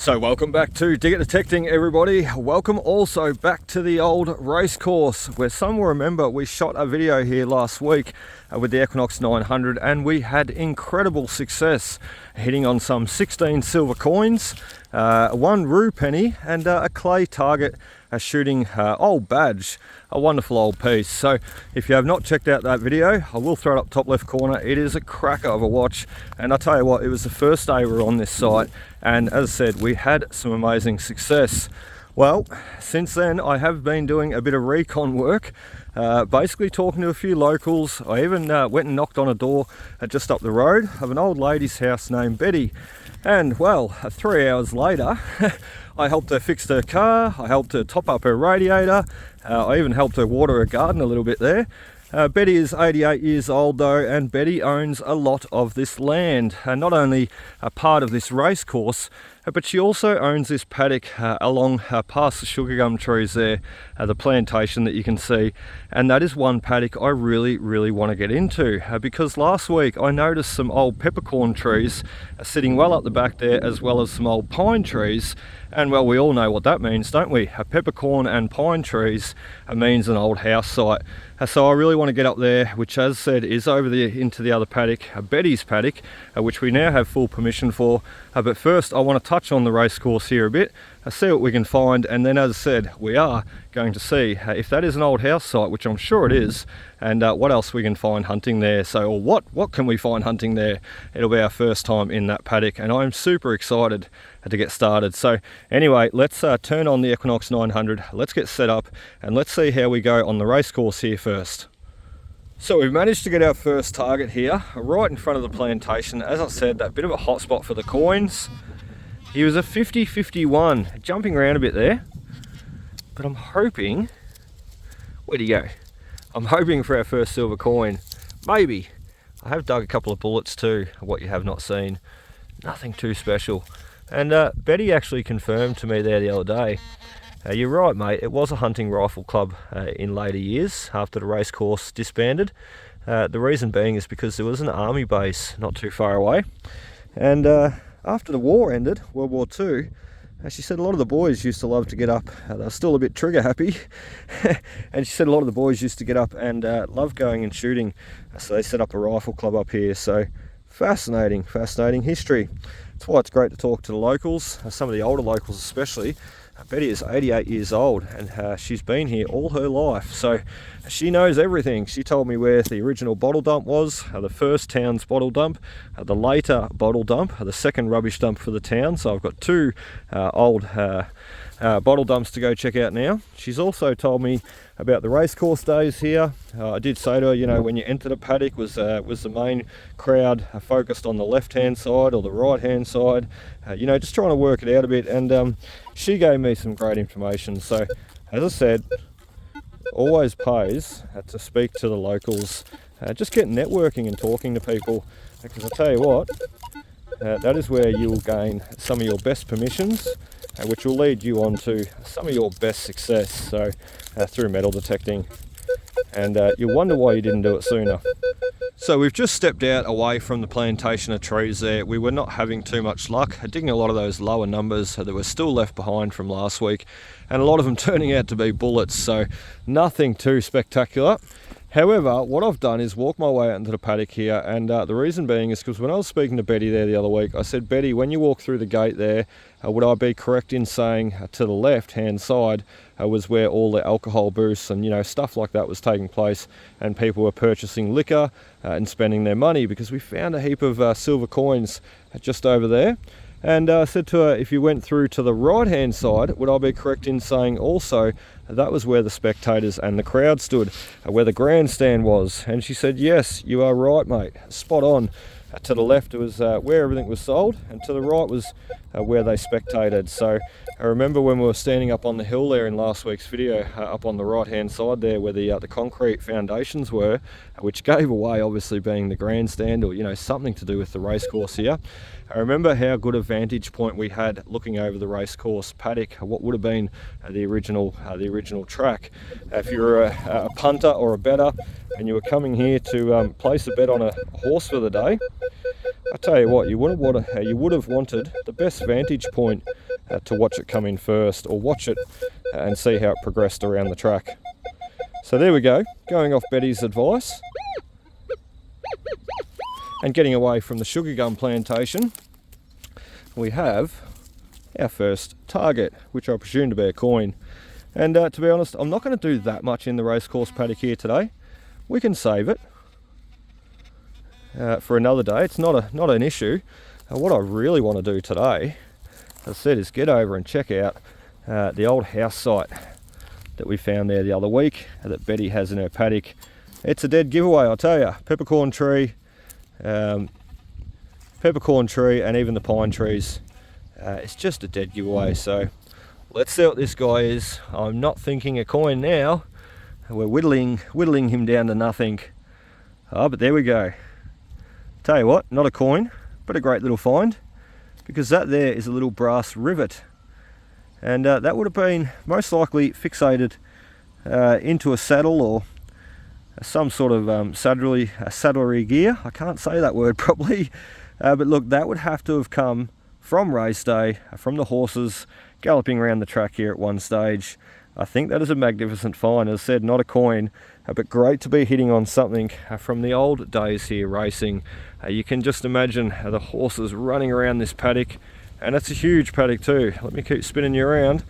So welcome back to Digger Detecting, everybody. Welcome also back to the old Racecourse, where some will remember we shot a video here last week with the EQUINOX 900 and we had incredible success hitting on some 16 silver coins, 1 rue penny and a clay target shooting old badge, a wonderful old piece. So if you have not checked out that video, I will throw it up top left corner. It is a cracker of a watch, and I tell you what, it was the first day we were on this site, and as I said, we had some amazing success. Well, since then I have been doing a bit of recon work, basically talking to a few locals. I even went and knocked on a door just up the road of an old lady's house named Betty, and well, 3 hours later I helped her fix her car, I helped her top up her radiator, I even helped her water her garden a little bit there. Betty is 88 years old though, and Betty owns a lot of this land, not only a part of this race course, but she also owns this paddock along past the sugar gum trees there, the plantation that you can see, and that is one paddock I really want to get into, because last week I noticed some old peppercorn trees sitting well up the back there, as well as some old pine trees, and well, we all know what that means, don't we? Peppercorn and pine trees means an old house site. So I really want to get up there, which as said is over into the other paddock, Betty's paddock, which we now have full permission for. But first I want to touch on the race course here a bit, see what we can find, and then as I said, we are going to see if that is an old house site, which I'm sure it is, and what else we can find hunting there. So, or what can we find hunting there? It'll be our first time in that paddock, and I'm super excited to get started. So anyway, let's turn on the EQUINOX 900, let's get set up, and let's see how we go on the race course here first. So we've managed to get our first target here, right in front of the plantation. As I said, that bit of a hot spot for the coins. He was a 50-51, jumping around a bit there, but I'm hoping, where'd he go? I'm hoping for our first silver coin, maybe. I have dug a couple of bullets too, what you have not seen, nothing too special. And Betty actually confirmed to me there the other day, you're right mate, it was a hunting rifle club in later years after the race course disbanded. The reason being is because there was an army base not too far away, and after the war ended, World War II, she said a lot of the boys used to love to get up, they were still a bit trigger happy, and she said a lot of the boys used to get up and love going and shooting, so they set up a rifle club up here. So fascinating history. That's why it's great to talk to the locals, some of the older locals especially. Betty is 88 years old, and she's been here all her life, so she knows everything. She told me where the original bottle dump was, the first town's bottle dump, the later bottle dump, the second rubbish dump for the town. So I've got 2 old bottle dumps to go check out now. She's also told me about the racecourse days here. I did say to her, you know, when you entered a paddock, was the main crowd focused on the left hand side or the right hand side, you know, just trying to work it out a bit, and she gave me some great information. So as I said, always pays to speak to the locals, just get networking and talking to people, because I tell you what, that is where you will gain some of your best permissions, which will lead you on to some of your best success, so through metal detecting, and you'll wonder why you didn't do it sooner. So we've just stepped out away from the plantation of trees there. We were not having too much luck digging a lot of those lower numbers that were still left behind from last week, and a lot of them turning out to be bullets, so nothing too spectacular. However, what I've done is walk my way out into the paddock here, and the reason being is because when I was speaking to Betty there the other week, I said, Betty, when you walk through the gate there, would I be correct in saying to the left hand side was where all the alcohol booths and, you know, stuff like that was taking place, and people were purchasing liquor and spending their money, because we found a heap of silver coins just over there. And I said to her, if you went through to the right hand side, would I be correct in saying also that was where the spectators and the crowd stood, where the grandstand was? And she said, yes, you are right mate, spot on. To the left was where everything was sold, and to the right was where they spectated. So I remember when we were standing up on the hill there in last week's video, up on the right hand side there where the concrete foundations were, which gave away obviously being the grandstand, or, you know, something to do with the race course here. I remember how good a vantage point we had looking over the racecourse paddock, what would have been the original track. If you were a punter or a bettor and you were coming here to place a bet on a horse for the day, I tell you what, you would have wanted the best vantage point to watch it come in first, or watch it and see how it progressed around the track. So there we go, going off Betty's advice and getting away from the sugar gum plantation, we have our first target, which I presume to be a coin. And to be honest, I'm not going to do that much in the Racecourse paddock here today. We can save it for another day. It's not an issue. What I really want to do today, as I said, is get over and check out the old house site that we found there the other week that Betty has in her paddock. It's a dead giveaway, I'll tell you. Peppercorn tree, and even the pine trees. It's just a dead giveaway, so let's see what this guy is. I'm not thinking a coin now. We're whittling him down to nothing. Oh, but there we go. Tell you what, not a coin, but a great little find, because that there is a little brass rivet, and that would have been most likely fixated into a saddle or some sort of saddlery gear. I can't say that word properly, but look, that would have to have come from race day, from the horses galloping around the track here at one stage. I think that is a magnificent find. As I said, not a coin, but great to be hitting on something from the old days here racing. You can just imagine the horses running around this paddock, and it's a huge paddock too. Let me keep spinning you around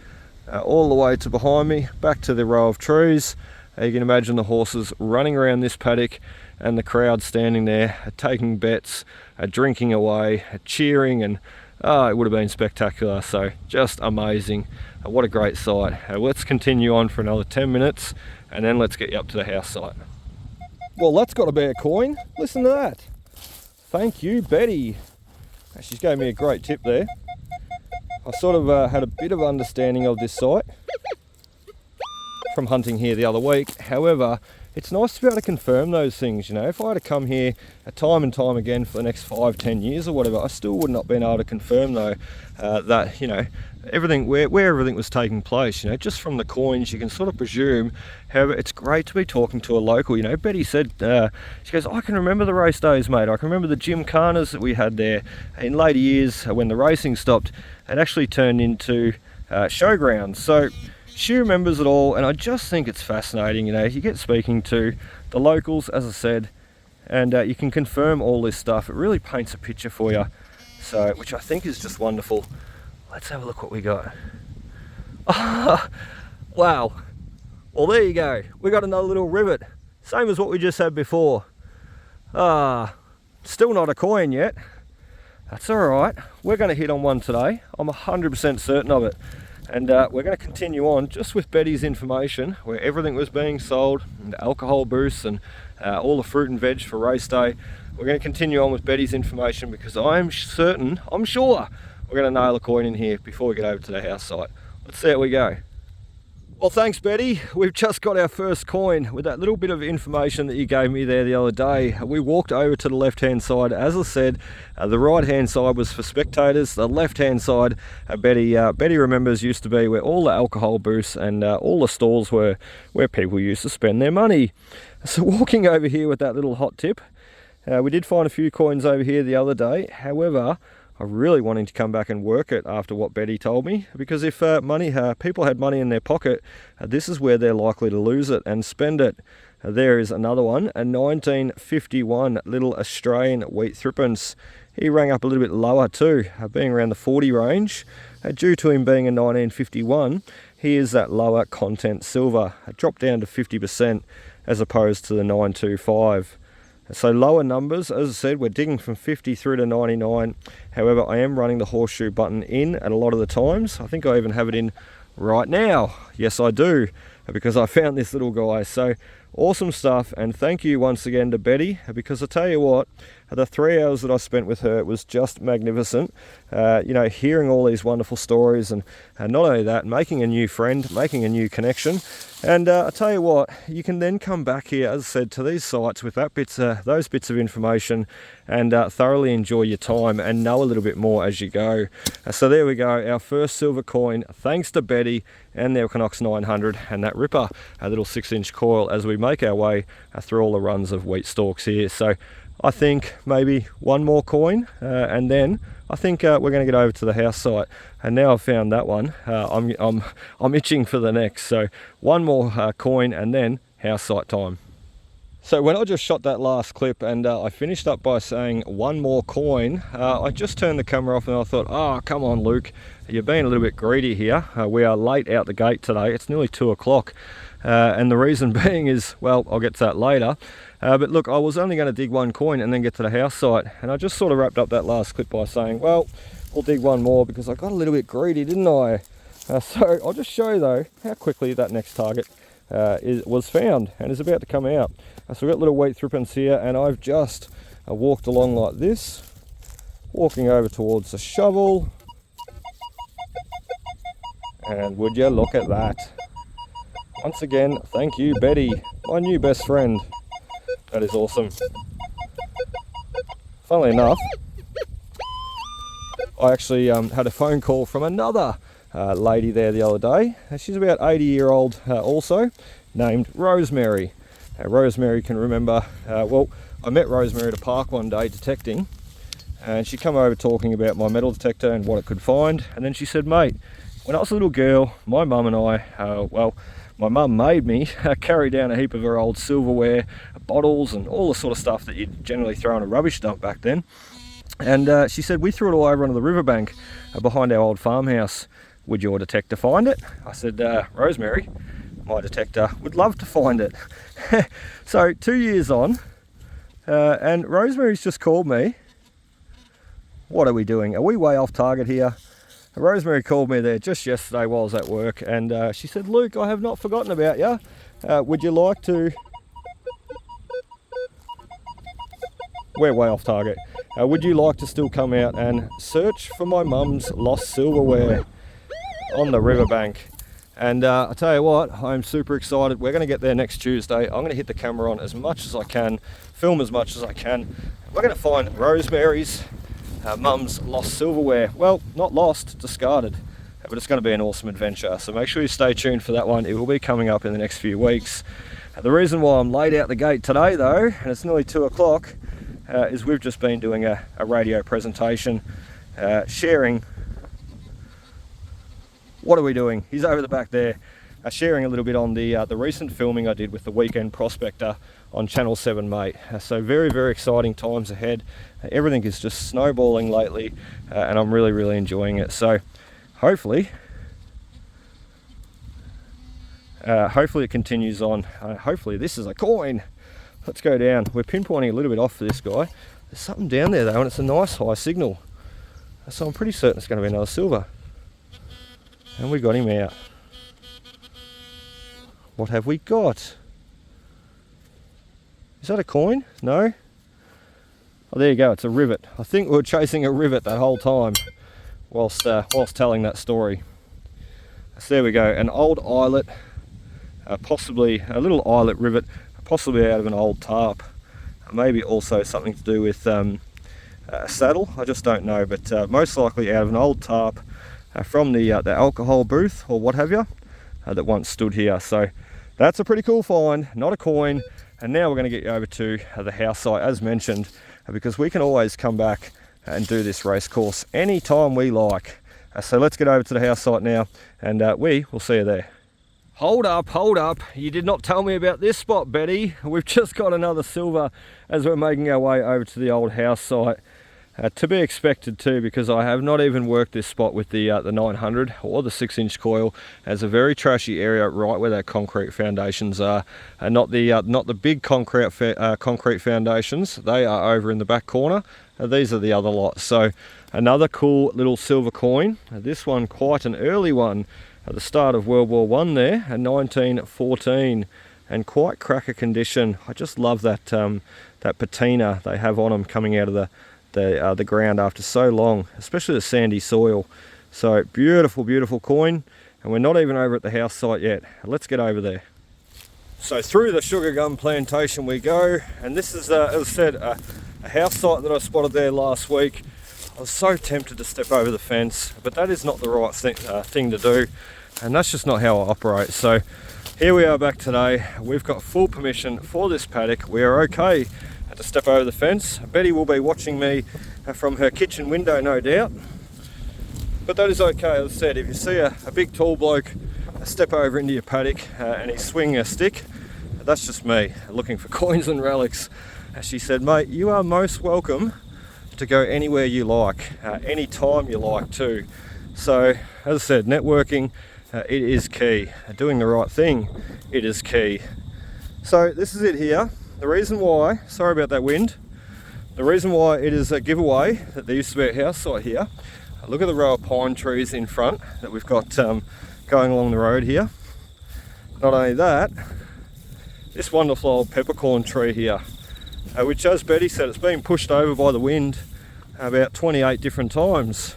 all the way to behind me, back to the row of trees. You can imagine the horses running around this paddock and the crowd standing there taking bets, drinking away, cheering, and it would have been spectacular. So just amazing. What a great sight. Let's continue on for another 10 minutes and then let's get you up to the house site. Well, that's got to be a coin. Listen to that. Thank you, Betty. She's gave me a great tip there. I sort of had a bit of understanding of this site from hunting here the other week. However, it's nice to be able to confirm those things. You know, if I had to come here time and time again for the next 5-10 years or whatever, I still would not been able to confirm though that, you know, everything where everything was taking place. You know, just from the coins you can sort of presume. However, it's great to be talking to a local. You know, Betty said, she goes, I can remember the race days, mate. I can remember the gymkhanas that we had there in later years when the racing stopped. It actually turned into showgrounds. So she remembers it all, and I just think it's fascinating. You know, you get speaking to the locals, as I said, and you can confirm all this stuff. It really paints a picture for you, so which I think is just wonderful. Let's have a look what we got. Oh, wow. Well, there you go. We got another little rivet, same as what we just had before. Still not a coin yet. That's all right. We're going to hit on one today. I'm 100% certain of it. And we're going to continue on just with Betty's information, where everything was being sold, and alcohol booths and all the fruit and veg for race day. We're going to continue on with Betty's information because I'm sure we're going to nail a coin in here before we get over to the house site. Let's see how we go. Well, thanks, Betty. We've just got our first coin with that little bit of information that you gave me there the other day. We walked over to the left-hand side. As I said, the right-hand side was for spectators. The left-hand side, Betty remembers, used to be where all the alcohol booths and all the stalls were, where people used to spend their money. So walking over here with that little hot tip, we did find a few coins over here the other day. However, I'm really wanting to come back and work it after what Betty told me, because if people had money in their pocket, this is where they're likely to lose it and spend it. There is another one, a 1951 little Australian wheat threepence. He rang up a little bit lower too, being around the 40 range. Due to him being a 1951, he is that lower content silver. It dropped down to 50% as opposed to the 925. So lower numbers, as I said, we're digging from 50 through to 99. However, I am running the horseshoe button in at a lot of the times. I think I even have it in right now. Yes, I do, because I found this little guy. So awesome stuff, and thank you once again to Betty, because I tell you what, the 3 hours that I spent with her was just magnificent. You know, hearing all these wonderful stories, and not only that, making a new friend, making a new connection. And I tell you what, you can then come back here, as I said, to these sites with those bits of information, and thoroughly enjoy your time and know a little bit more as you go. So there we go, our first silver coin, thanks to Betty and the EQUINOX 900 and that ripper, a little 6-inch coil, as we make our way through all the runs of wheat stalks here. So I think maybe one more coin and then I think we're going to get over to the house site, and now I've found that one, I'm itching for the next. So one more coin and then house site time. So when I just shot that last clip and I finished up by saying one more coin, I just turned the camera off and I thought, oh, come on, Luke, you're being a little bit greedy here. We are late out the gate today. It's nearly 2 o'clock. And the reason being is, well, I'll get to that later. But look, I was only going to dig one coin and then get to the house site. And I just sort of wrapped up that last clip by saying, well, we'll dig one more because I got a little bit greedy, didn't I? So I'll just show you though how quickly that next target was found and is about to come out. So we've got little wheat thrippings here, and I've just walked along like this, walking over towards the shovel, and would you look at that. Once again, thank you, Betty, my new best friend. That is awesome. Funnily enough, I actually had a phone call from another lady there the other day. She's about 80-year-old also, named Rosemary. Rosemary can remember, well, I met Rosemary at a park one day detecting, and she come over talking about my metal detector and what it could find. And then she said, mate, when I was a little girl, my mum and I, well, my mum made me carry down a heap of her old silverware, bottles and all the sort of stuff that you'd generally throw in a rubbish dump back then. And she said, we threw it all over onto the riverbank behind our old farmhouse. Would your detector find it? I said, Rosemary, my detector would love to find it. So 2 years on, and Rosemary's just called me. What are we doing? Are we way off target here? Rosemary called me there just yesterday while I was at work, and she said, Luke, I have not forgotten about you. Would you like to... We're way off target. Would you like to still come out and search for my mum's lost silverware on the riverbank? And I tell you what, I'm super excited. We're going to get there next Tuesday. I'm going to hit the camera on as much as I can, film as much as I can. We're going to find Rosemary's mum's lost silverware. Well, not lost, discarded, but it's going to be an awesome adventure. So make sure you stay tuned for that one. It will be coming up in the next few weeks. The reason why I'm late out the gate today though, and it's nearly 2 o'clock, is we've just been doing a radio presentation, sharing. What are we doing? He's over the back there, sharing a little bit on the recent filming I did with the weekend prospector on Channel 7, mate. So very, very exciting times ahead. Everything is just snowballing lately, and I'm really, really enjoying it. So hopefully it continues on. Hopefully this is a coin. Let's go down. We're pinpointing a little bit off for this guy. There's something down there though, and it's a nice high signal. So I'm pretty certain it's going to be another silver. And we got him out. What have we got? Is that a coin? No? Oh, there you go, it's a rivet. I think we were chasing a rivet that whole time whilst telling that story. So there we go, an old eyelet, possibly a little eyelet rivet, possibly out of an old tarp. Maybe also something to do with a saddle, I just don't know, but most likely out of an old tarp from the alcohol booth or what have you that once stood here. So that's a pretty cool find, not a coin. And now we're going to get you over to the house site as mentioned, because we can always come back and do this race course anytime we like. So let's get over to the house site now, and we will see you there. Hold up, you did not tell me about this spot, Betty. We've just got another silver as we're making our way over to the old house site. To be expected too, because I have not even worked this spot with the 900 or the 6-inch coil. As a very trashy area right where that concrete foundations are, and not the big concrete foundations. They are over in the back corner. These are the other lots. So another cool little silver coin. This one quite an early one at the start of World War I there, in 1914, and quite cracker condition. I just love that that patina they have on them coming out of the ground after so long, especially the sandy soil. So beautiful, beautiful coin, and we're not even over at the house site yet. Let's get over there. So through the sugar gum plantation we go, and this is, as I said, a house site that I spotted there last week. I was so tempted to step over the fence, but that is not the right thing to do, and that's just not how I operate. So here we are back today. We've got full permission for this paddock. We are okay Had to step over the fence. Betty will be watching me from her kitchen window, no doubt. But that is okay. As I said, if you see a big tall bloke step over into your paddock and he's swinging a stick, that's just me looking for coins and relics. As she said, mate, you are most welcome to go anywhere you like, any time you like too. So, as I said, networking, it is key. Doing the right thing, it is key. So this is it here. The reason why, sorry about that wind, the reason why it is a giveaway that there used to be a house site here. Look at the row of pine trees in front that we've got going along the road here. Not only that, this wonderful old peppercorn tree here, which, as Betty said, it's been pushed over by the wind about 28 different times.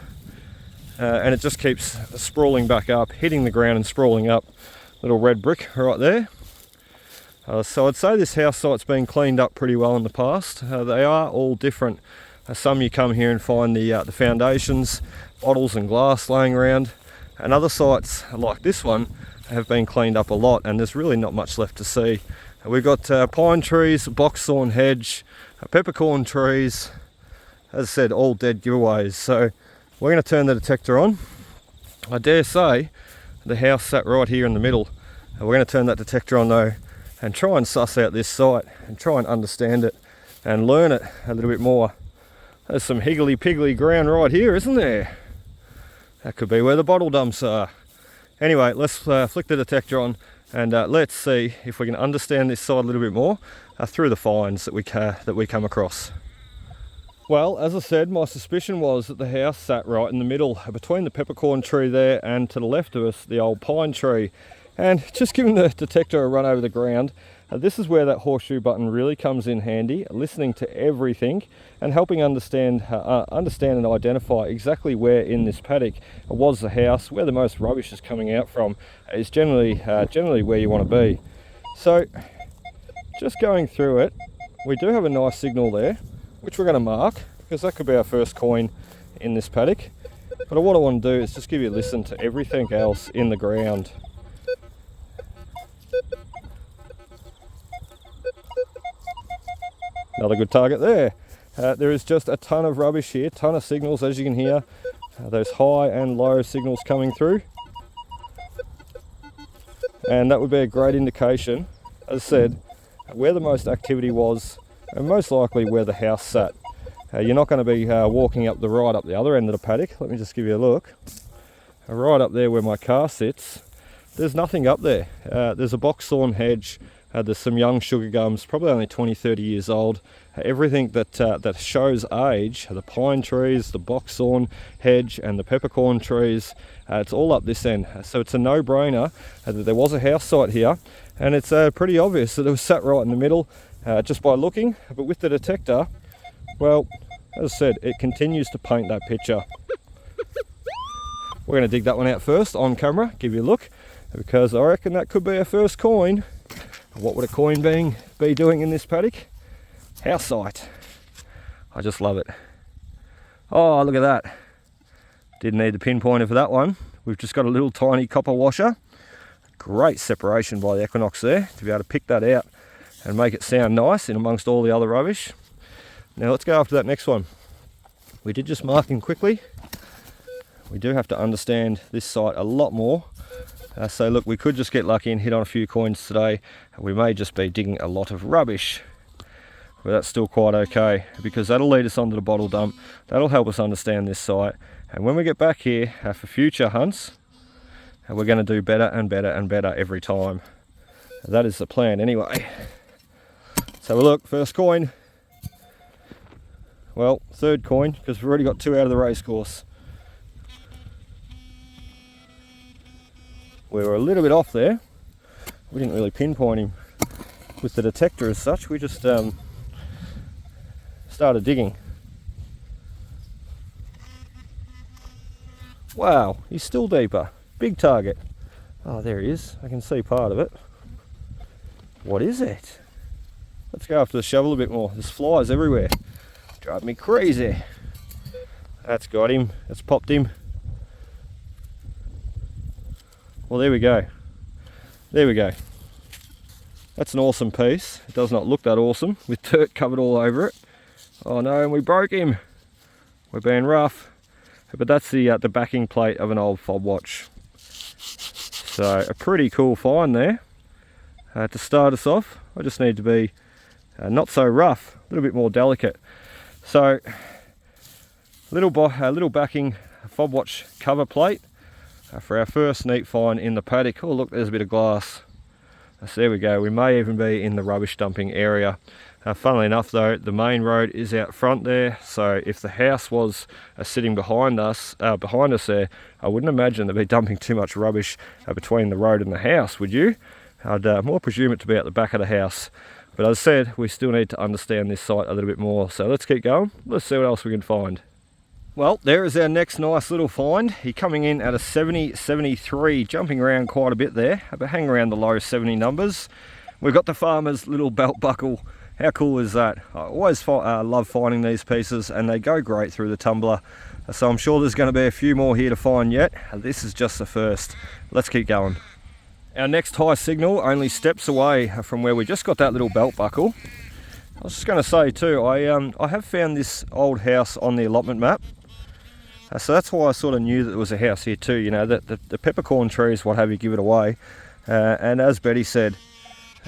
And it just keeps sprawling back up, hitting the ground and sprawling up. Little red brick right there. So I'd say this house site's been cleaned up pretty well in the past. They are all different. Some you come here and find the foundations, bottles and glass laying around. And other sites like this one have been cleaned up a lot, and there's really not much left to see. We've got pine trees, box thorn hedge, peppercorn trees. As I said, all dead giveaways. So we're going to turn the detector on. I dare say the house sat right here in the middle. We're going to turn that detector on though, and try and suss out this site and try and understand it and learn it a little bit more. There's some higgly-piggly ground right here, isn't there? That could be where the bottle dumps are. Anyway, let's flick the detector on and let's see if we can understand this site a little bit more through the finds that we come across. Well, as I said, my suspicion was that the house sat right in the middle between the peppercorn tree there and to the left of us, the old pine tree. And just giving the detector a run over the ground, this is where that horseshoe button really comes in handy, listening to everything and helping understand and identify exactly where in this paddock was the house, where the most rubbish is coming out from is generally where you want to be. So just going through it, we do have a nice signal there, which we're going to mark because that could be our first coin in this paddock. But what I want to do is just give you a listen to everything else in the ground. Another good target there. There is just a ton of rubbish here, ton of signals as you can hear. Those high and low signals coming through. And that would be a great indication, as I said, where the most activity was and most likely where the house sat. You're not going to be walking up the other end of the paddock. Let me just give you a look. Right up there where my car sits, there's nothing up there. There's a box thorn hedge. There's some young sugar gums, probably only 20-30 years old. Everything that shows age, the pine trees, the box thorn hedge and the peppercorn trees, it's all up this end. So it's a no-brainer that there was a house site here, and it's pretty obvious that it was sat right in the middle just by looking. But with the detector, well, as I said, it continues to paint that picture. We're going to dig that one out first on camera, give you a look, because I reckon that could be our first coin. What would a coin be doing in this paddock? House site. I just love it. Oh, look at that. Didn't need the pinpointer for that one. We've just got a little tiny copper washer. Great separation by the Equinox there to be able to pick that out and make it sound nice in amongst all the other rubbish. Now let's go after that next one. We did just mark him quickly. We do have to understand this site a lot more. So look, we could just get lucky and hit on a few coins today. We may just be digging a lot of rubbish. But that's still quite okay, because that'll lead us onto the bottle dump. That'll help us understand this site. And when we get back here for future hunts, we're going to do better and better and better every time. That is the plan anyway. So look, first coin. Well, third coin, because we've already got 2 out of the racecourse. We were a little bit off there. We didn't really pinpoint him with the detector as such. We just started digging. Wow, he's still deeper. Big target. Oh, there he is. I can see part of it. What is it? Let's go after the shovel a bit more. There's flies everywhere. Drive me crazy. That's got him. That's popped him. Well, there we go. There we go. That's an awesome piece. It does not look that awesome with dirt covered all over it. Oh no, and we broke him. We're being rough. But that's the backing plate of an old fob watch. So a pretty cool find there. To start us off, I just need to be not so rough, a little bit more delicate. So little backing fob watch cover plate for our first neat find in the paddock. Oh look, there's a bit of glass. So there we go, we may even be in the rubbish dumping area. Funnily enough though, the main road is out front there, so if the house was sitting behind us there, I wouldn't imagine they'd be dumping too much rubbish between the road and the house, would you? I'd more presume it to be at the back of the house. But as I said, we still need to understand this site a little bit more, so let's keep going. Let's see what else we can find. Well, there is our next nice little find. He's coming in at a 70-73, jumping around quite a bit there, but hanging around the low 70 numbers. We've got the farmer's little belt buckle. How cool is that? I always love finding these pieces, and they go great through the tumbler. So I'm sure there's going to be a few more here to find yet. This is just the first. Let's keep going. Our next high signal only steps away from where we just got that little belt buckle. I was just going to say too, I have found this old house on the allotment map. So that's why I sort of knew that there was a house here too. You know, the peppercorn trees, what have you, give it away. And as Betty said,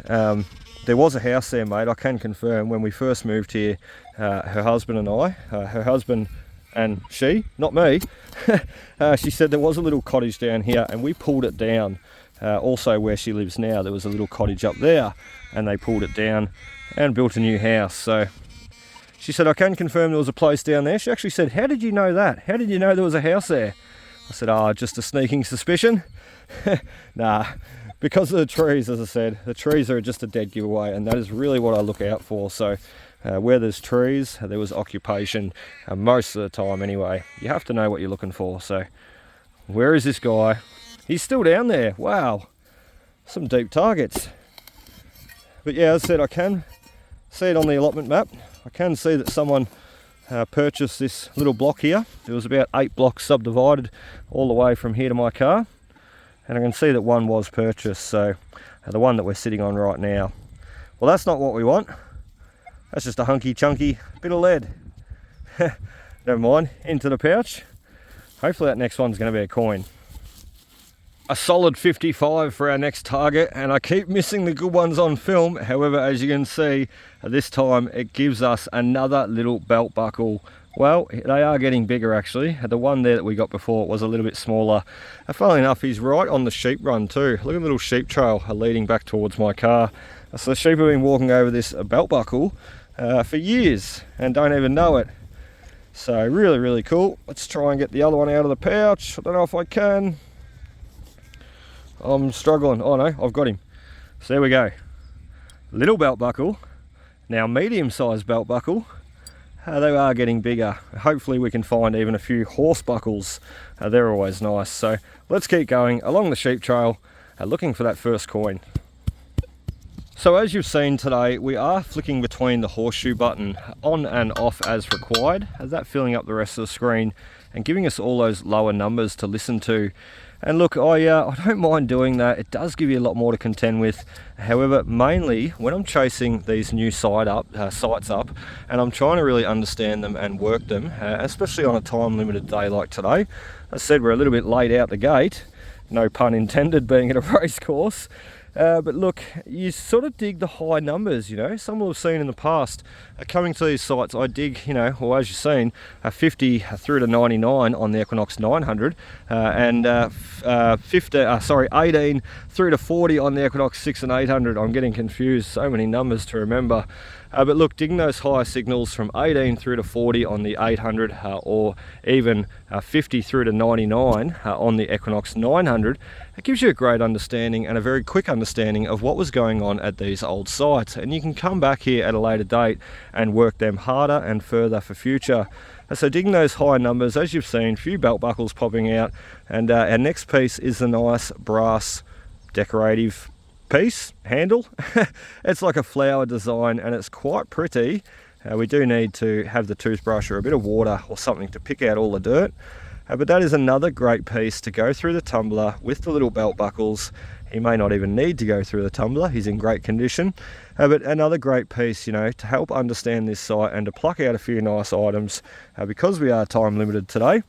there was a house there, mate. I can confirm when we first moved here, her husband and I, her husband and she, not me, she said there was a little cottage down here and we pulled it down. Also where she lives now, there was a little cottage up there and they pulled it down and built a new house. So she said, I can confirm there was a place down there. She actually said, how did you know that? How did you know there was a house there? I said, just a sneaking suspicion. Nah. Because of the trees, as I said, the trees are just a dead giveaway, and that is really what I look out for. So where there's trees, there was occupation, most of the time anyway. You have to know what you're looking for. So where is this guy? He's still down there. Wow, some deep targets. But yeah, as I said, I can see it on the allotment map. I can see that someone purchased this little block here. There was about 8 blocks subdivided all the way from here to my car. And I can see that one was purchased, so the one that we're sitting on right now. Well, that's not what we want. That's just a hunky chunky bit of lead. Never mind, into the pouch. Hopefully that next one's going to be a coin. A solid 55 for our next target, and I keep missing the good ones on film. However, as you can see, this time it gives us another little belt buckle. Well, they are getting bigger actually. The one there that we got before was a little bit smaller. Funnily enough, he's right on the sheep run too. Look at the little sheep trail leading back towards my car. So the sheep have been walking over this belt buckle for years and don't even know it. So really, really cool. Let's try and get the other one out of the pouch. I don't know if I can. I'm struggling. Oh no, I've got him. So there we go. Little belt buckle. Now medium-sized belt buckle. They are getting bigger. Hopefully we can find even a few horse buckles. They're always nice. So let's keep going along the sheep trail, looking for that first coin. So as you've seen today, we are flicking between the horseshoe button on and off as required, that filling up the rest of the screen and giving us all those lower numbers to listen to. And look, I don't mind doing that. It does give you a lot more to contend with. However, mainly when I'm chasing these new sites up, and I'm trying to really understand them and work them, especially on a time-limited day like today. As I said, we're a little bit late out the gate. No pun intended, being at a race course. But look, you sort of dig the high numbers, you know. Some will have seen in the past, coming to these sites, I dig, you know, well, as you've seen, 50 through to 99 on the Equinox 900, and 18 through to 40 on the Equinox 6 and 800. I'm getting confused, so many numbers to remember. But look, digging those high signals from 18 through to 40 on the 800, or even 50 through to 99 on the Equinox 900, it gives you a great understanding and a very quick understanding of what was going on at these old sites. And you can come back here at a later date and work them harder and further for future. So digging those high numbers, as you've seen, few belt buckles popping out, and our next piece is the nice brass decorative piece handle. It's like a flower design and it's quite pretty. We do need to have the toothbrush or a bit of water or something to pick out all the dirt, But that is another great piece to go through the tumbler with the little belt buckles. He may not even need to go through the tumbler, he's in great condition. But another great piece, you know, to help understand this site and to pluck out a few nice items because we are time limited today.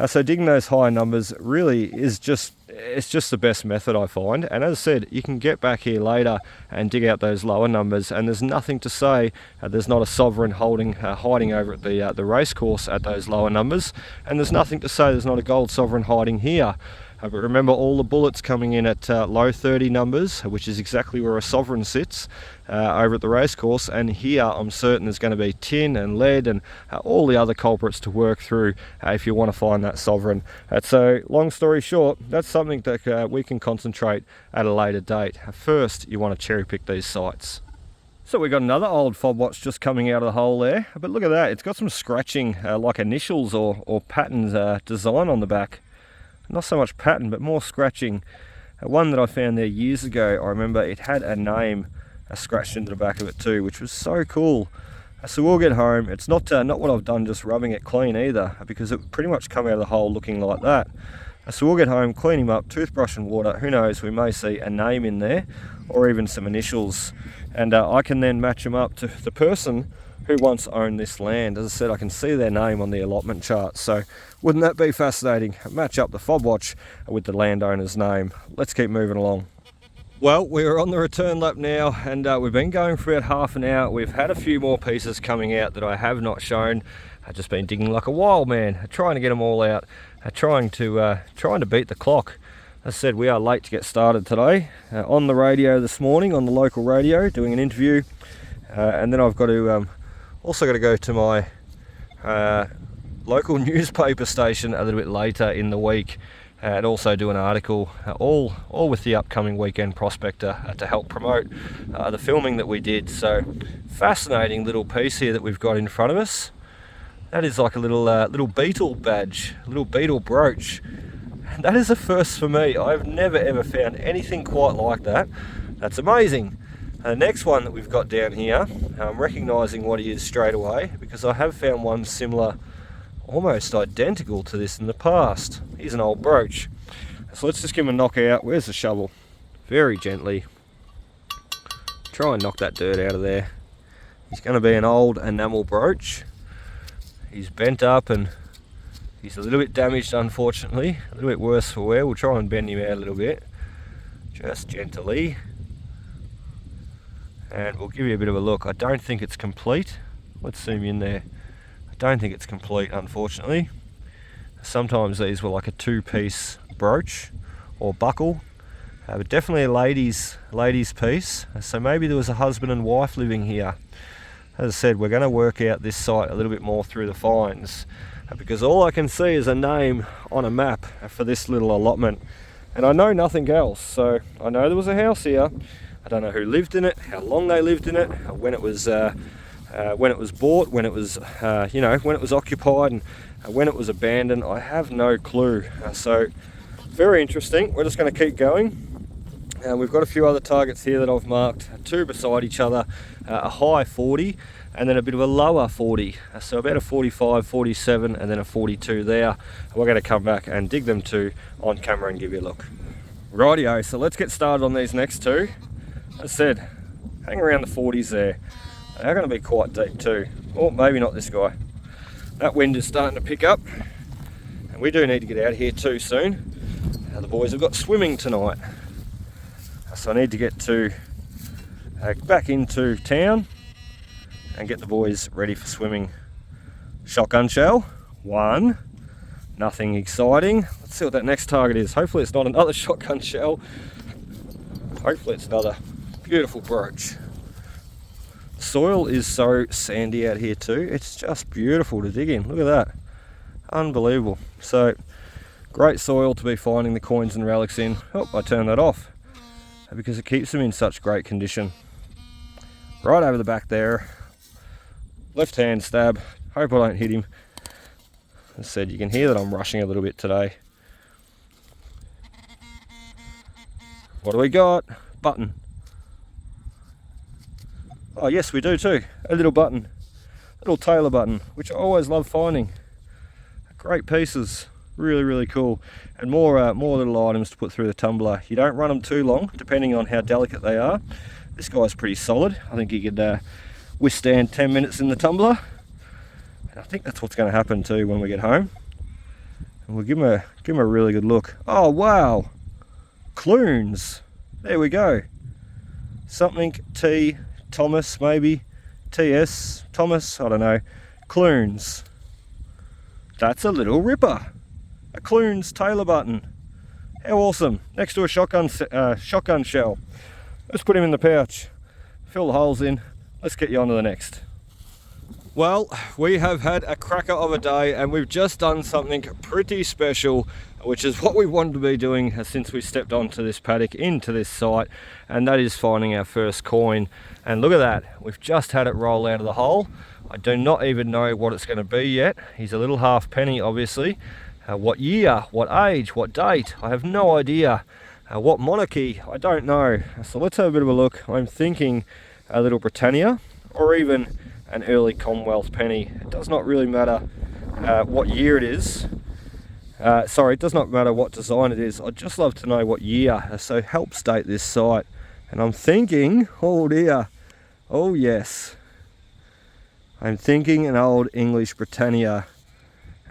So digging those higher numbers really is just the best method, I find. And as I said, you can get back here later and dig out those lower numbers, and there's nothing to say there's not a sovereign hiding over at the racecourse at those lower numbers, and there's nothing to say there's not a gold sovereign hiding here. But remember, all the bullets coming in at low 30 numbers, which is exactly where a sovereign sits over at the racecourse. And here I'm certain there's going to be tin and lead and all the other culprits to work through if you want to find that sovereign. So long story short, that's something that we can concentrate at a later date. First, you want to cherry pick these sites. So we've got another old fob watch just coming out of the hole there, but look at that, it's got some scratching like initials or patterns design on the back. Not so much pattern, but more scratching. One that I found there years ago, I remember it had a name scratched into the back of it too, which was so cool. So we'll get home. It's not what I've done just rubbing it clean either, because it pretty much come out of the hole looking like that. So we'll get home, clean him up, toothbrush and water. Who knows, we may see a name in there or even some initials. And I can then match them up to the person who once owned this land. As I said, I can see their name on the allotment chart. So wouldn't that be fascinating? Match up the fob watch with the landowner's name. Let's keep moving along. Well, we're on the return lap now, and we've been going for about half an hour. We've had a few more pieces coming out that I have not shown. I've just been digging like a wild man, trying to get them all out, trying to beat the clock. As I said, we are late to get started today. On the radio this morning, on the local radio, doing an interview, and then I've got to also got to go to my local newspaper station a little bit later in the week and also do an article, all with the upcoming weekend prospector to help promote the filming that we did. So fascinating little piece here that we've got in front of us. That is like a little beetle badge, a little beetle brooch. And that is a first for me. I've never ever found anything quite like that. That's amazing. The next one that we've got down here, I'm recognising what he is straight away because I have found one similar, almost identical to this in the past. Here's an old brooch. So let's just give him a knock out. Where's the shovel? Very gently. Try and knock that dirt out of there. He's going to be an old enamel brooch. He's bent up and he's a little bit damaged, unfortunately. A little bit worse for wear. We'll try and bend him out a little bit. Just gently. And we'll give you a bit of a look. I don't think it's complete. Let's zoom in there. I don't think it's complete, unfortunately. Sometimes these were like a two-piece brooch or buckle, but definitely a ladies piece. So maybe there was a husband and wife living here. As I said, we're going to work out this site a little bit more through the finds, because all I can see is a name on a map for this little allotment, and I know nothing else. So I know there was a house here. I don't know who lived in it, how long they lived in it, when it was bought, when it was when it was occupied, and when it was abandoned. I have no clue. So very interesting. We're just going to keep going. We've got a few other targets here that I've marked, two beside each other, a high 40 and then a bit of a lower 40. So about a 45, 47 and then a 42 there. We're going to come back and dig them two on camera and give you a look. Rightio, so let's get started on these next two. As I said, hang around the 40s there. They're going to be quite deep too. Or maybe not this guy. That wind is starting to pick up. And we do need to get out of here too soon. The boys have got swimming tonight. So I need to get to back into town and get the boys ready for swimming. Shotgun shell, one. Nothing exciting. Let's see what that next target is. Hopefully it's not another shotgun shell. Hopefully it's another beautiful brooch. The soil is so sandy out here too. It's just beautiful to dig in. Look at that. Unbelievable. So great soil to be finding the coins and relics in. Oh, I turned that off because it keeps them in such great condition. Right over the back there. Left hand stab. Hope I don't hit him. As I said, you can hear that I'm rushing a little bit today. What do we got? Button. Oh yes, we do too. A little button. A little tailor button, which I always love finding. Great pieces. Really, really cool. And more little items to put through the tumbler. You don't run them too long, depending on how delicate they are. This guy's pretty solid. I think he could withstand 10 minutes in the tumbler. And I think that's what's going to happen too when we get home. And we'll give him a really good look. Oh wow, clunes. There we go. Something T Thomas, maybe TS Thomas. I don't know. Clunes. That's a little ripper. A clunes tailor button. How awesome! Next to a shotgun shell. Let's put him in the pouch. Fill the holes in. Let's get you on to the next. Well, we have had a cracker of a day and we've just done something pretty special, which is what we wanted to be doing since we stepped onto this paddock, into this site, and that is finding our first coin. And look at that, we've just had it roll out of the hole. I do not even know what it's going to be yet. He's a little half penny, obviously. What year, what age, what date, I have no idea. What monarchy, I don't know. So let's have a bit of a look. I'm thinking a little Britannia, or even an early Commonwealth penny. It does not really matter what year it is. Sorry, it does not matter what design it is. I'd just love to know what year, so helps date this site. And I'm thinking, oh dear, oh yes, I'm thinking an old English Britannia,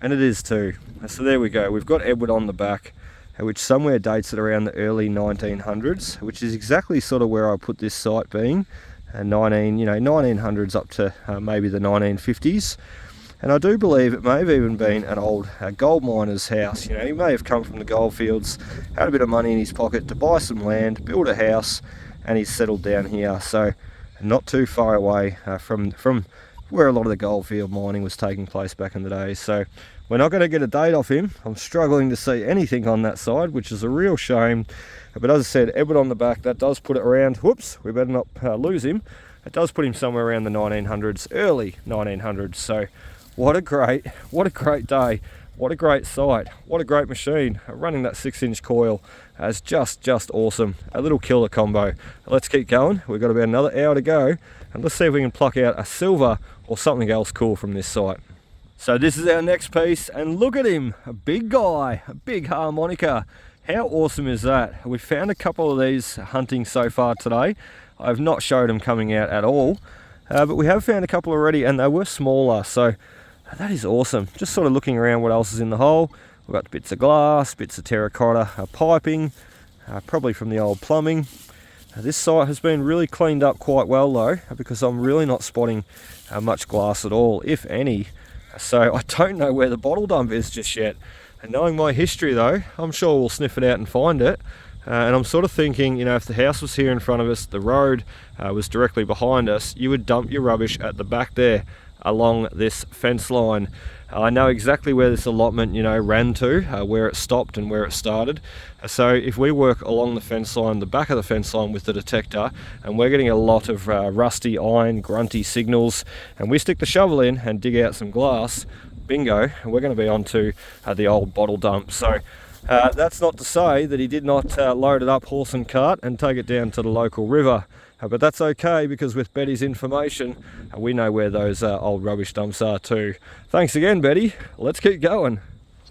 and it is too. So there we go, we've got Edward on the back, which somewhere dates it around the early 1900s, which is exactly sort of where I put this site being. 1900s up to maybe the 1950s, and I do believe it may have even been an old gold miner's house. You know, he may have come from the gold fields, had a bit of money in his pocket to buy some land, build a house, and he's settled down here. So not too far away from where a lot of the goldfield mining was taking place back in the day. So we're not going to get a date off him. I'm struggling to see anything on that side, which is a real shame. But as I said, Edward on the back, that does put it around, whoops, we better not lose him. It does put him somewhere around the 1900s, early 1900s. So what a great day. What a great site. What a great machine. Running that 6-inch coil is just awesome. A little killer combo. Let's keep going. We've got about another hour to go, and let's see if we can pluck out a silver or something else cool from this site. So this is our next piece, and look at him, a big guy, a big harmonica. How awesome is that? We've found a couple of these hunting so far today. I've not showed them coming out at all, but we have found a couple already, and they were smaller, so that is awesome. Just sort of looking around what else is in the hole. We've got bits of glass, bits of terracotta, piping, probably from the old plumbing. This site has been really cleaned up quite well though, because I'm really not spotting much glass at all, if any. So I don't know where the bottle dump is just yet. And knowing my history though, I'm sure we'll sniff it out and find it. And I'm sort of thinking, you know, if the house was here in front of us, the road was directly behind us, you would dump your rubbish at the back there along this fence line. I know exactly where this allotment, you know, ran to, where it stopped and where it started. So if we work along the fence line, the back of the fence line with the detector, and we're getting a lot of rusty iron, grunty signals, and we stick the shovel in and dig out some glass, bingo, we're going to be onto the old bottle dump. So that's not to say that he did not load it up horse and cart and take it down to the local river. But that's okay, because with Betty's information, we know where those old rubbish dumps are too. Thanks again, Betty. Let's keep going.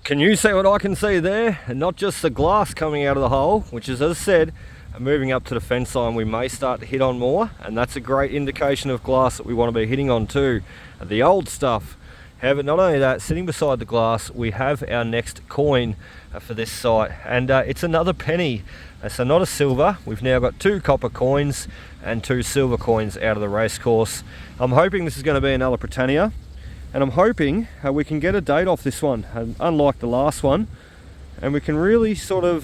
Can you see what I can see there? And not just the glass coming out of the hole, which is, as I said, moving up to the fence line, we may start to hit on more, and that's a great indication of glass that we want to be hitting on too. The old stuff. However, not only that, sitting beside the glass, we have our next coin for this site, and it's another penny. So not a silver. We've now got 2 copper coins and 2 silver coins out of the Racecourse. I'm hoping this is going to be another Britannia, and I'm hoping we can get a date off this one, unlike the last one, and we can really sort of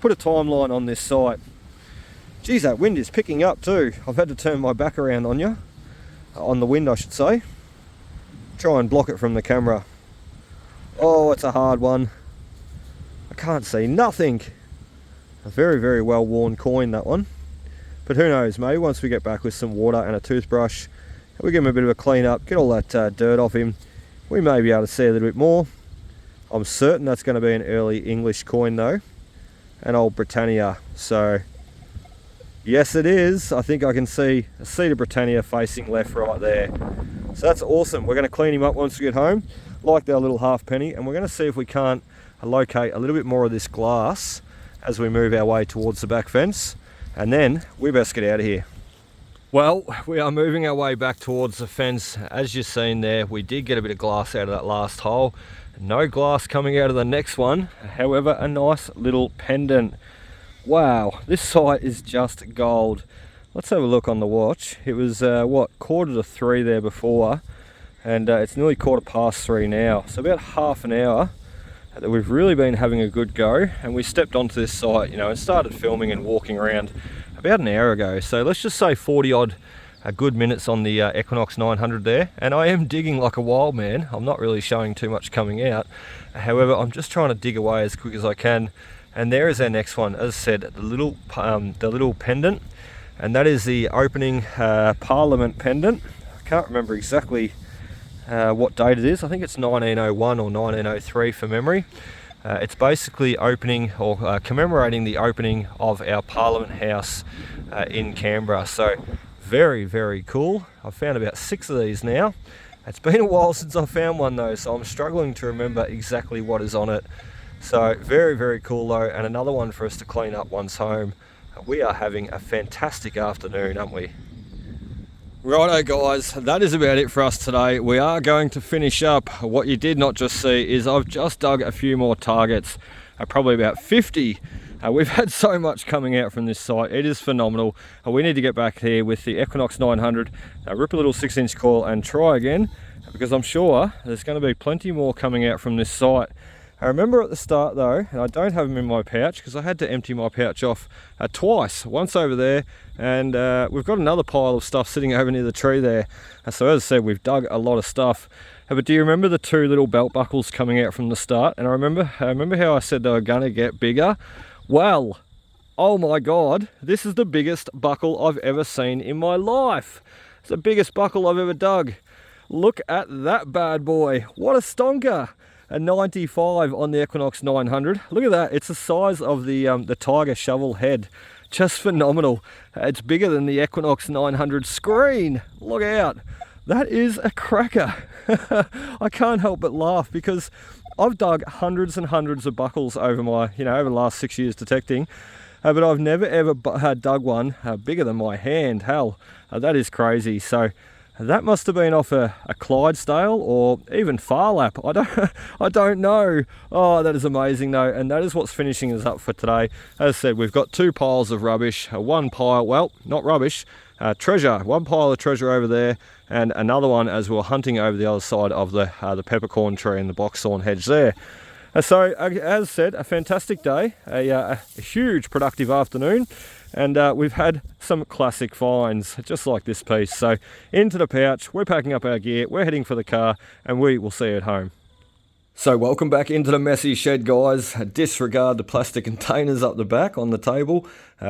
put a timeline on this site. Geez, that wind is picking up too. I've had to turn my back around on you, on the wind I should say. Try and block it from the camera. Oh, it's a hard one. I can't see nothing. A very well worn coin, that one. But who knows, maybe once we get back with some water and a toothbrush, we give him a bit of a clean up, get all that dirt off him, we may be able to see a little bit more. I'm certain that's going to be an early English coin though, an old Britannia. So yes it is. I think I can see a seat of Britannia facing left right there. So that's awesome. We're going to clean him up once we get home. like our little halfpenny, and we're going to see if we can't locate a little bit more of this glass as we move our way towards the back fence, and then we best get out of here. Well, we are moving our way back towards the fence. As you've seen there, we did get a bit of glass out of that last hole. No glass coming out of the next one, however, a nice little pendant. Wow, this site is just gold. Let's have a look on the watch. It was, what, 2:45 there before, and it's nearly 3:15 now. So about half an hour that we've really been having a good go, and we stepped onto this site, you know, and started filming and walking around about an hour ago. So let's just say 40 odd good minutes on the Equinox 900 there, and I am digging like a wild man. I'm not really showing too much coming out, however I'm just trying to dig away as quick as I can. And there is our next one, as I said, the little pendant, and that is the opening Parliament pendant. I can't remember exactly what date it is. I think it's 1901 or 1903 for memory. It's basically opening or commemorating the opening of our Parliament House in Canberra. So very, very cool. I've found about 6 of these now. It's been a while since I found one though, so I'm struggling to remember exactly what is on it. So very, very cool though, and another one for us to clean up once home. We are having a fantastic afternoon, aren't we? Righto guys, that is about it for us today. We are going to finish up. What you did not just see is I've just dug a few more targets, probably about 50. We've had so much coming out from this site, it is phenomenal. We need to get back here with the Equinox 900, rip a little 6-inch coil and try again, because I'm sure there's going to be plenty more coming out from this site. I remember at the start though, and I don't have them in my pouch because I had to empty my pouch off twice, once over there, and we've got another pile of stuff sitting over near the tree there. So as I said, we've dug a lot of stuff. But do you remember the 2 little belt buckles coming out from the start? And I remember how I said they were gonna get bigger. Well, oh my God, this is the biggest buckle I've ever seen in my life. It's the biggest buckle I've ever dug. Look at that bad boy, what a stonker. A 95 on the Equinox 900. Look at that, it's the size of the TYGER shovel head. Just phenomenal. It's bigger than the Equinox 900 screen. Look out, that is a cracker. I can't help but laugh because I've dug hundreds and hundreds of buckles over my, over the last 6 years detecting, but I've never ever dug one bigger than my hand. Hell, that is crazy. So that must have been off a Clydesdale or even Farlap. I don't know. Oh, that is amazing though, and that is what's finishing us up for today. As I said, we've got 2 piles of rubbish, one pile, well, not rubbish, treasure. One pile of treasure over there, and another one as we're hunting over the other side of the peppercorn tree and the boxthorn hedge there. So, as I said, a fantastic day, a huge productive afternoon, and we've had some classic finds, just like this piece. So, into the pouch, we're packing up our gear, we're heading for the car, and we will see you at home. So welcome back into the messy shed, guys. Disregard the plastic containers up the back on the table.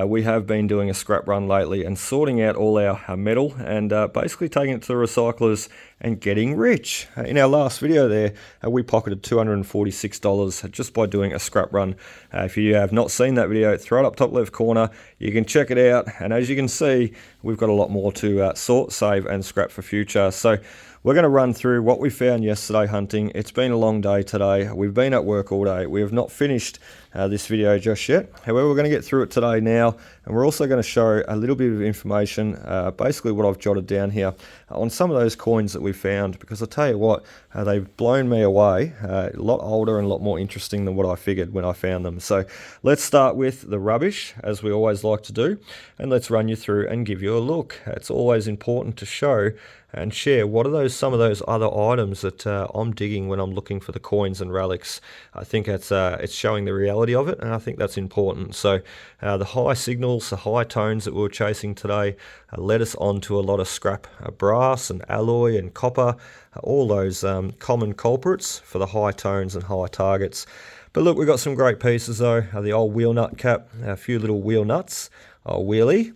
We have been doing a scrap run lately and sorting out all our metal and basically taking it to the recyclers and getting rich. In our last video there, we pocketed $246 just by doing a scrap run. If you have not seen that video, throw it up top left corner. You can check it out, and as you can see, we've got a lot more to sort, save and scrap for future. So we're going to run through what we found yesterday hunting. It's been a long day today. We've been at work all day. We have not finished this video just yet. However, we're going to get through it today now, and we're also going to show a little bit of information, basically what I've jotted down here on some of those coins that we found, because I'll tell you what, they've blown me away. A lot older and a lot more interesting than what I figured when I found them. So let's start with the rubbish, as we always like to do, and let's run you through and give you a look. It's always important to show and share what are some of those other items that I'm digging when I'm looking for the coins and relics. I think it's showing the reality of it, and I think that's important. So the high signals, the high tones that we were chasing today led us on to a lot of scrap brass and alloy and copper, all those common culprits for the high tones and high targets. But look, we've got some great pieces though. The old wheel nut cap, a few little wheel nuts, a wheelie.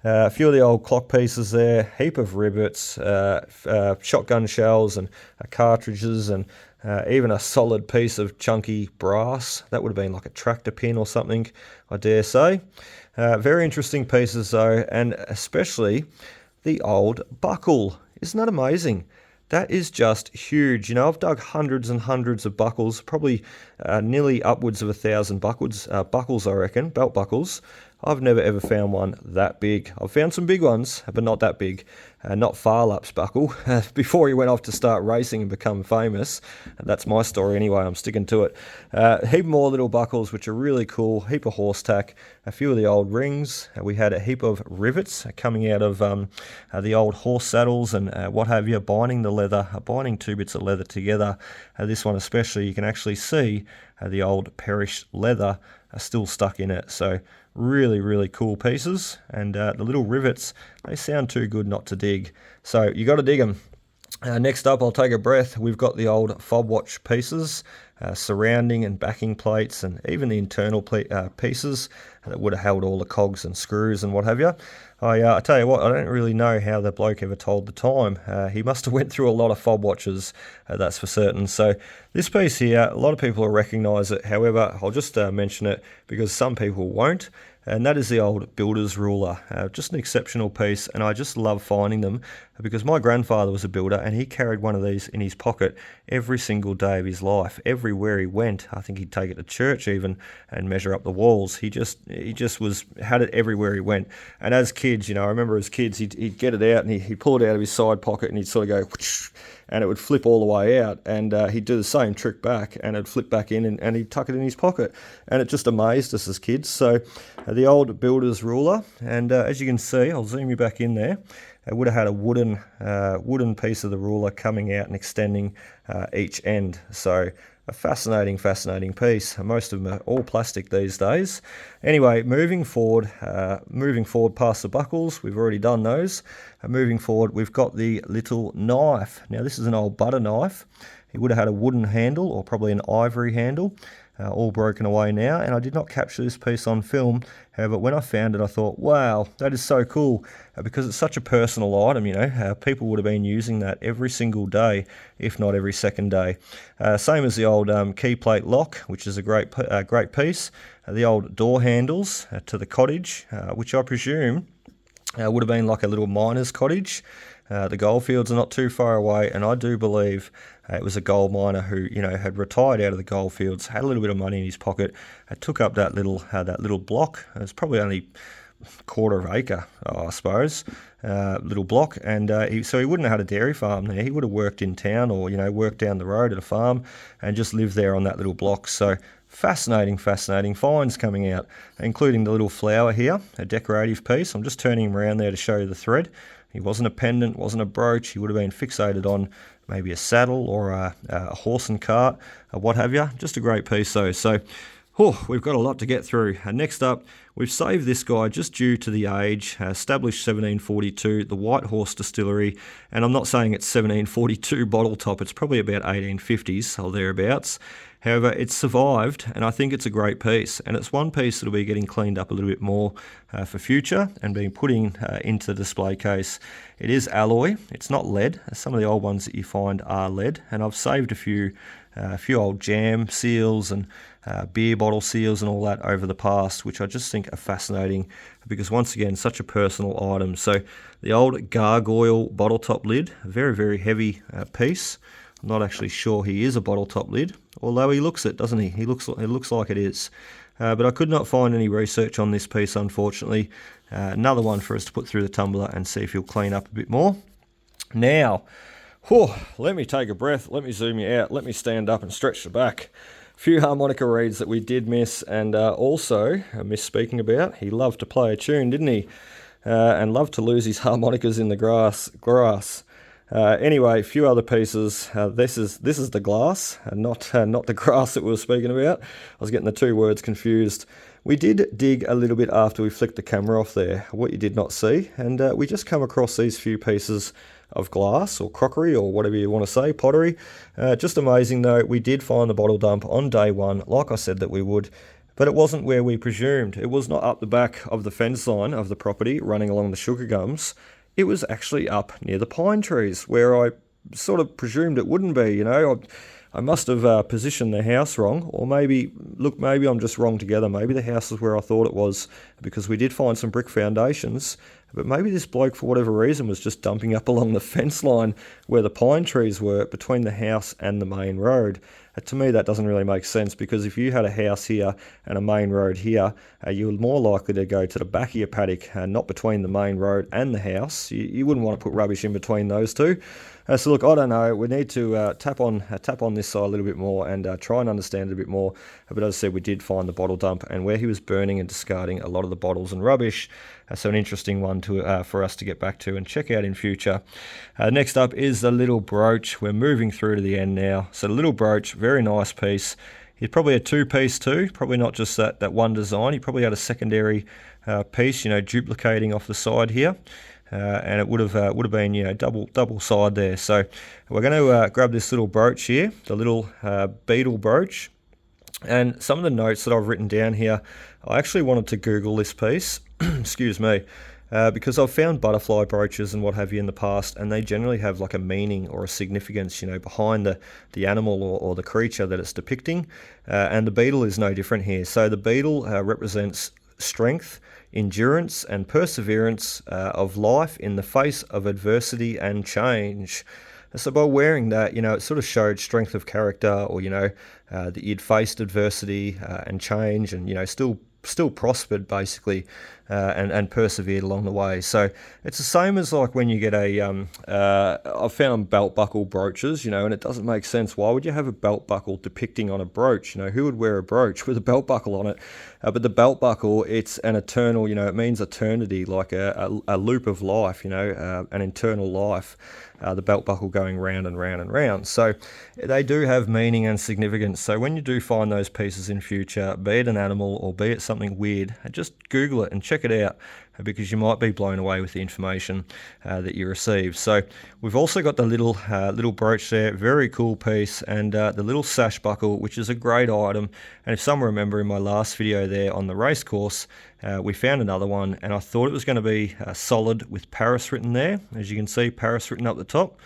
A few of the old clock pieces there, heap of rivets, shotgun shells and cartridges, and even a solid piece of chunky brass. That would have been like a tractor pin or something, I dare say. Very interesting pieces though, and especially the old buckle. Isn't that amazing? That is just huge. You know, I've dug hundreds and hundreds of buckles, probably nearly upwards of 1,000 buckles, I reckon, belt buckles. I've never ever found one that big. I've found some big ones, but not that big. Not Farlap's buckle, before he went off to start racing and become famous. That's my story anyway, I'm sticking to it. A heap more little buckles, which are really cool. Heap of horse tack, a few of the old rings. We had a heap of rivets coming out of the old horse saddles and what have you, binding the leather, binding two bits of leather together. This one especially, you can actually see the old perished leather still stuck in it. So really, really cool pieces. And the little rivets, they sound too good not to dig. So you got to dig them. Next up, I'll take a breath. We've got the old fob watch pieces, surrounding and backing plates, and even the internal pieces that would have held all the cogs and screws and what have you. I tell you what, I don't really know how the bloke ever told the time. He must have went through a lot of fob watches, that's for certain. So this piece here, a lot of people will recognise it. However, I'll just mention it because some people won't. And that is the old builder's ruler. Just an exceptional piece, and I just love finding them because my grandfather was a builder and he carried one of these in his pocket every single day of his life. Everywhere he went, I think he'd take it to church even and measure up the walls. He just had it everywhere he went. And as kids, you know, I remember as kids, he'd get it out and he'd pull it out of his side pocket and he'd sort of go whoosh, and it would flip all the way out, and he'd do the same trick back and it'd flip back in and he'd tuck it in his pocket, and it just amazed us as kids. So the old builder's ruler, and as you can see, I'll zoom you back in there, it would have had a wooden piece of the ruler coming out and extending each end. So a fascinating piece. Most of them are all plastic these days. Anyway, moving forward past the buckles, we've already done those. Moving forward, we've got the little knife. Now this is an old butter knife. It would have had a wooden handle or probably an ivory handle. All broken away now, and I did not capture this piece on film. However, when I found it, I thought, wow, that is so cool, because it's such a personal item. You know, people would have been using that every single day, if not every second day. Same as the old key plate lock, which is a great piece. The old door handles to the cottage, which I presume would have been like a little miner's cottage. The goldfields are not too far away, and I do believe it was a gold miner who, you know, had retired out of the goldfields, had a little bit of money in his pocket, took up that little block. It's probably only quarter of an acre, I suppose, little block, and so he wouldn't have had a dairy farm there. He would have worked in town, or, you know, worked down the road at a farm and just lived there on that little block. So fascinating finds coming out, including the little flower here, a decorative piece. I'm just turning him around there to show you the thread. He wasn't a pendant, wasn't a brooch. He would have been fixated on maybe a saddle or a horse and cart, what have you. Just a great piece though. So we've got a lot to get through. Next up, we've saved this guy just due to the age, established 1742, the White Horse Distillery, and I'm not saying it's 1742 bottle top, it's probably about 1850s or thereabouts. However, it's survived, and I think it's a great piece, and it's one piece that'll be getting cleaned up a little bit more for future and being put into the display case. It is alloy, it's not lead. Some of the old ones that you find are lead, and I've saved a few old jam seals and beer bottle seals and all that over the past, which I just think are fascinating because, once again, such a personal item. So the old gargoyle bottle top lid, a very, very heavy piece. I'm not actually sure he is a bottle top lid, although he looks it, doesn't he? It looks like it is. But I could not find any research on this piece, unfortunately. Another one for us to put through the tumbler and see if he'll clean up a bit more. Now, let me take a breath, let me zoom you out, let me stand up and stretch the back. A few harmonica reeds that we did miss, and also miss speaking about. He loved to play a tune, didn't he? And loved to lose his harmonicas in the grass. Anyway, a few other pieces. This is the glass, and not the grass that we were speaking about. I was getting the two words confused. We did dig a little bit after we flicked the camera off there, what you did not see, and we just come across these few pieces of glass or crockery or whatever you want to say, pottery. Just amazing though, we did find the bottle dump on day one, like I said that we would, but it wasn't where we presumed. It was not up the back of the fence line of the property running along the sugar gums. It was actually up near the pine trees, where I sort of presumed it wouldn't be. You know, I must have positioned the house wrong, or maybe I'm just wrong together. Maybe the house is where I thought it was, because we did find some brick foundations, But maybe this bloke, for whatever reason, was just dumping up along the fence line where the pine trees were between the house and the main road. To me, that doesn't really make sense, because if you had a house here and a main road here, you're more likely to go to the back of your paddock, not between the main road and the house. You wouldn't want to put rubbish in between those two. So look, I don't know. We need to tap on this side a little bit more and try and understand it a bit more. But as I said, we did find the bottle dump and where he was burning and discarding a lot of the bottles and rubbish. So an interesting one to for us to get back to and check out in future. Next up is the little brooch. We're moving through to the end now. So the little brooch, very nice piece. He's probably a two-piece too, probably not just that one design. He probably had a secondary piece, you know, duplicating off the side here. And it would have been, you know, double side there. So we're going to grab this little brooch here, the little beetle brooch, and some of the notes that I've written down here. I actually wanted to Google this piece, excuse me, because I've found butterfly brooches and what have you in the past, and they generally have like a meaning or a significance, you know, behind the animal or the creature that it's depicting. And the beetle is no different here. So the beetle represents strength, endurance and perseverance of life in the face of adversity and change. So by wearing that, you know, it sort of showed strength of character, or, you know, that you'd faced adversity and change, and, you know, still prospered basically, and persevered along the way. So it's the same as like when you get I've found belt buckle brooches, you know, and it doesn't make sense. Why would you have a belt buckle depicting on a brooch? You know, who would wear a brooch with a belt buckle on it? But the belt buckle, it's an eternal, you know, it means eternity, like a loop of life, you know, an eternal life. The belt buckle going round and round and round. So they do have meaning and significance. So when you do find those pieces in future, be it an animal or be it something weird, just Google it and check it out, because you might be blown away with the information that you receive. So we've also got the little brooch there, very cool piece, and the little sash buckle, which is a great item. And if some remember in my last video there on the Racecourse, we found another one, and I thought it was going to be solid with Paris written there. As you can see, Paris written up the top.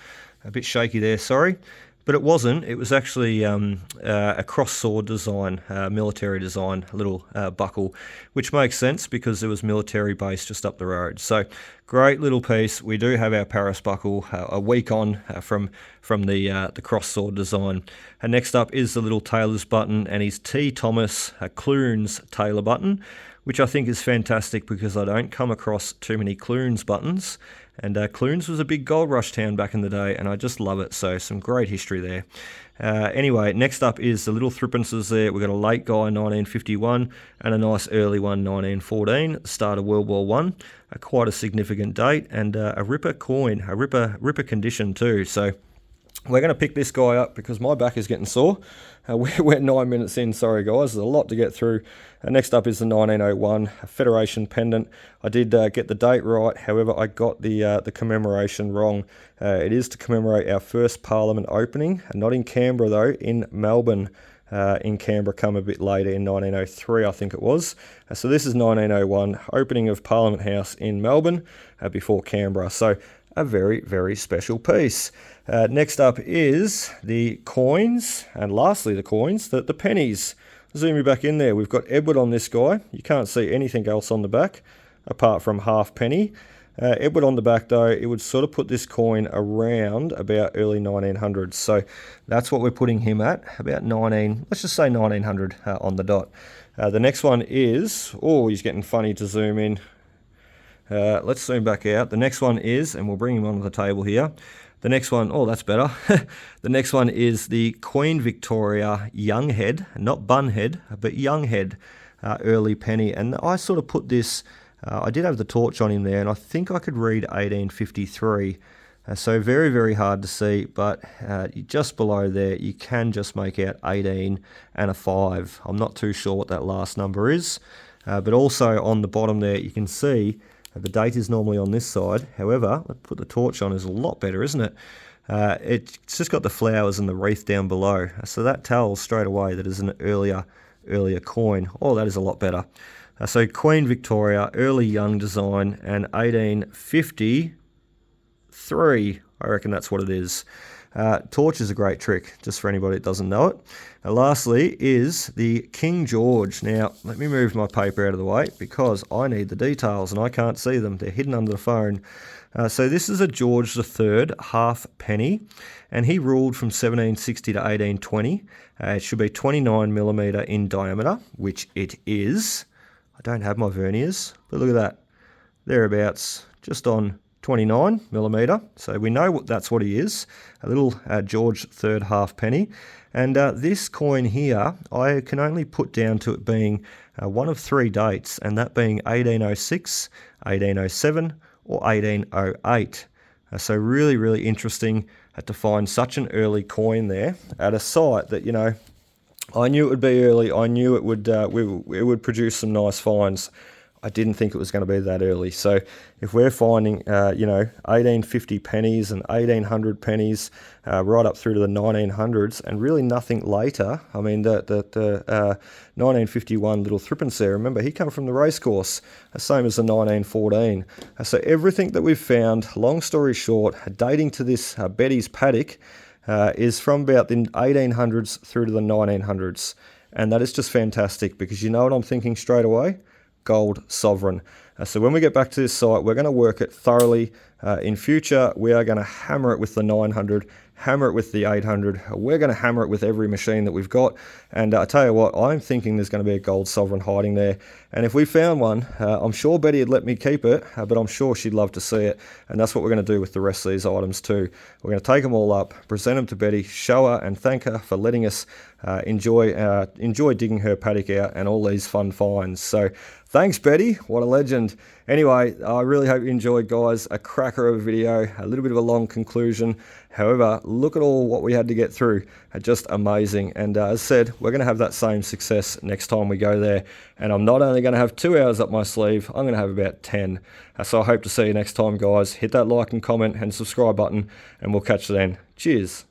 A bit shaky there, sorry. But it wasn't. It was actually a cross sword design, military design, a little buckle, which makes sense because there was military base just up the road. So great little piece. We do have our Paris buckle a week on from the cross sword design. And next up is the little tailor's button and his T. Thomas Clunes tailor button, which I think is fantastic because I don't come across too many Clunes buttons. And Clunes was a big gold rush town back in the day, and I just love it. So some great history there. Anyway, next up is the little threepences there. We've got a late guy, 1951, and a nice early one, 1914, start of World War One. Quite a significant date, and a ripper coin, a ripper condition too. So we're going to pick this guy up because my back is getting sore. We're 9 minutes in, sorry guys, there's a lot to get through. Next up is the 1901 Federation pendant. I did get the date right, however I got the commemoration wrong. It is to commemorate our first Parliament opening, not in Canberra though, in Melbourne. In Canberra come a bit later in 1903 I think it was. So this is 1901, opening of Parliament House in Melbourne before Canberra. So a very, very special piece. Next up is the coins, and lastly the coins, the pennies. Zoom you back in there. We've got Edward on this guy. You can't see anything else on the back apart from half penny. Edward on the back though, it would sort of put this coin around about early 1900s. So that's what we're putting him at, about let's just say 1900 on the dot. The next one is, oh, he's getting funny to zoom in. Let's zoom back out. The next one is, and we'll bring him onto the table here. The next one, oh, that's better. The next one is the Queen Victoria young head, not bun head, but young head, early penny. And I sort of put this, I did have the torch on him there, and I think I could read 1853. So very, very hard to see, but just below there, you can just make out 18 and a 5. I'm not too sure what that last number is, but also on the bottom there, you can see the date is normally on this side. However, let's put the torch on, is a lot better, isn't it? It's just got the flowers and the wreath down below. So that tells straight away that it's an earlier coin. Oh, that is a lot better. So Queen Victoria, early young design, and 1853. I reckon that's what it is. Torch is a great trick, just for anybody that doesn't know it. Lastly is the King George. Now, let me move my paper out of the way because I need the details and I can't see them. They're hidden under the phone. So this is a George III halfpenny, and he ruled from 1760 to 1820. It should be 29mm in diameter, which it is. I don't have my verniers, but look at that. Thereabouts, just on 29mm, so we know that's what he is, a little George III halfpenny. And this coin here, I can only put down to it being one of 3 dates, and that being 1806, 1807, or 1808. So really, really interesting to find such an early coin there at a site that, you know, I knew it would be early. I knew it would produce some nice finds. I didn't think it was going to be that early. So if we're finding, you know, 1850 pennies and 1800 pennies right up through to the 1900s, and really nothing later. I mean, the 1951 little threepence there, remember, he came from the Racecourse, same as the 1914. So everything that we've found, long story short, dating to this Betty's paddock, is from about the 1800s through to the 1900s. And that is just fantastic, because you know what I'm thinking straight away? Gold sovereign. So when we get back to this site, we're going to work it thoroughly. In future, we are going to hammer it with the 900, hammer it with the 800. We're going to hammer it with every machine that we've got. And I tell you what, I'm thinking there's going to be a gold sovereign hiding there. And if we found one, I'm sure Betty would let me keep it, but I'm sure she'd love to see it. And that's what we're going to do with the rest of these items too. We're going to take them all up, present them to Betty, show her and thank her for letting us enjoy digging her paddock out and all these fun finds. So thanks, Betty. What a legend. Anyway, I really hope you enjoyed, guys. A cracker of a video, a little bit of a long conclusion. However, look at all what we had to get through. Just amazing. And as I said, we're going to have that same success next time we go there. And I'm not only going to have 2 hours up my sleeve, I'm going to have about 10. So I hope to see you next time, guys. Hit that like and comment and subscribe button, and we'll catch you then. Cheers.